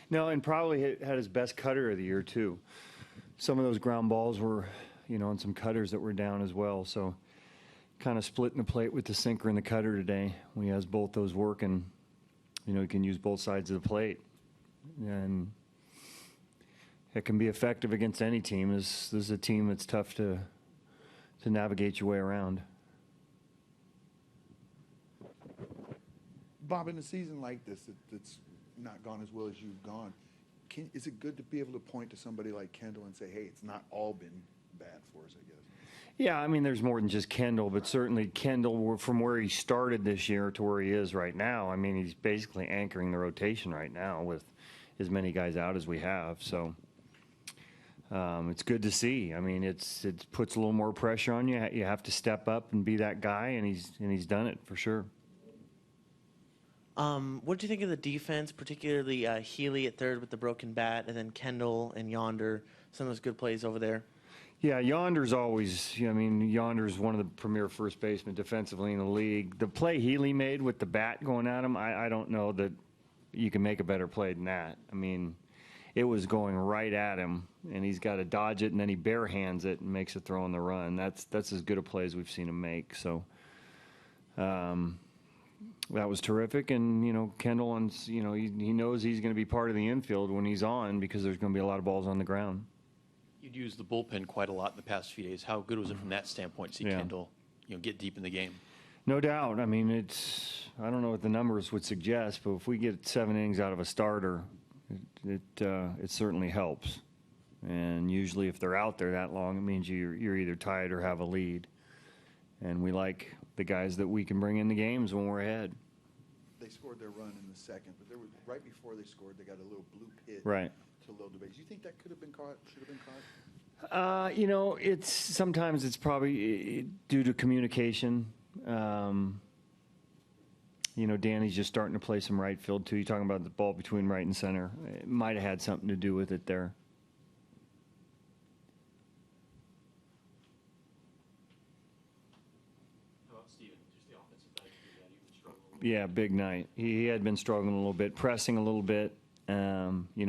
No, and probably had his best cutter of the year, too. Some of those ground balls were, and some cutters that were down as well. So kind of splitting the plate with the sinker and the cutter today. When he has both those working, he can use both sides of the plate. And it can be effective against any team. This is a team that's tough to navigate your way around. Bob, in a season like this that's not gone as well as you've gone, is it good to be able to point to somebody like Kendall and say, hey, it's not all been bad for us, I guess? Yeah, I mean, there's more than just Kendall, but certainly Kendall, from where he started this year to where he is right now, I mean, he's basically anchoring the rotation right now with as many guys out as we have. So it's good to see. I mean, it puts a little more pressure on you. You have to step up and be that guy, and he's done it for sure. What do you think of the defense, particularly Healy at third with the broken bat, and then Kendall and Yonder, some of those good plays over there? Yeah, Yonder's always, Yonder's one of the premier first basemen defensively in the league. The play Healy made with the bat going at him, I don't know that you can make a better play than that. I mean, it was going right at him, and he's got to dodge it, and then he bare hands it and makes a throw on the run. That's as good a play as we've seen him make. So, that was terrific, and Kendall, and he knows he's going to be part of the infield when he's on because there's going to be a lot of balls on the ground. You'd used the bullpen quite a lot in the past few days. How good was it from that standpoint to see Kendall, get deep in the game? No doubt. I mean, I don't know what the numbers would suggest, but if we get 7 innings out of a starter, it certainly helps. And usually, if they're out there that long, it means you're either tied or have a lead. And we like the guys that we can bring in the games when we're ahead. They scored their run in the second, but right before they scored, they got a little blue pit right to load the base. Do you think that could have been caught? Should have been caught? It's sometimes it's probably due to communication. Danny's just starting to play some right field too. You're talking about the ball between right and center. It might have had something to do with it there. Yeah, big night. He had been struggling a little bit, pressing a little bit.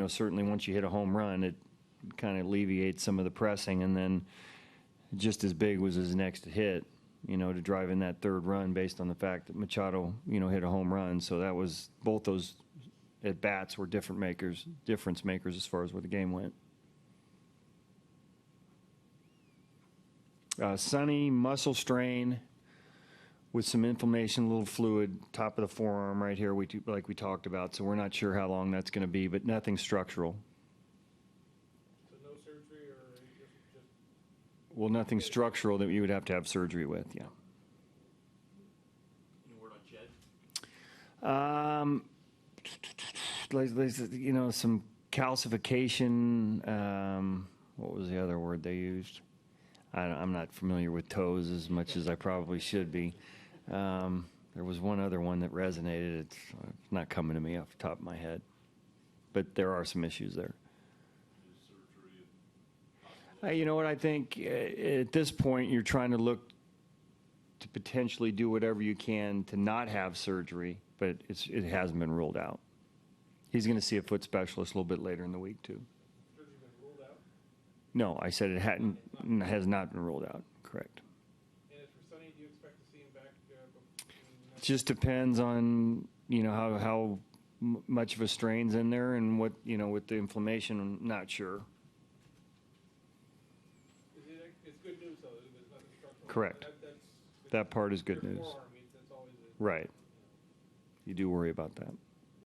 Certainly once you hit a home run, it kind of alleviates some of the pressing. And then just as big was his next hit, to drive in that third run based on the fact that Machado, hit a home run. So that was both those at-bats were difference makers as far as where the game went. Sonny, muscle strain with some inflammation, a little fluid, top of the forearm right here, like we talked about. So we're not sure how long that's going to be, but nothing structural. So no surgery or just... Well, nothing structural that you would have to have surgery with, yeah. Any word on Jed? Some calcification. What was the other word they used? I'm not familiar with toes as much as I probably should be. There was one other one that resonated. It's not coming to me off the top of my head. But there are some issues there. You know what? I think at this point you're trying to look to potentially do whatever you can to not have surgery, but it hasn't been ruled out. He's going to see a foot specialist a little bit later in the week, too. Surgery been ruled out? No, I said it has not been ruled out. Correct. And as for Sonny, do you expect to see him back? It just depends on how much of a strain's in there and what with the inflammation. I'm not sure. It's good news though. There's nothing structural. Correct. That part is good news. Forearm, that's always right. You do worry about that.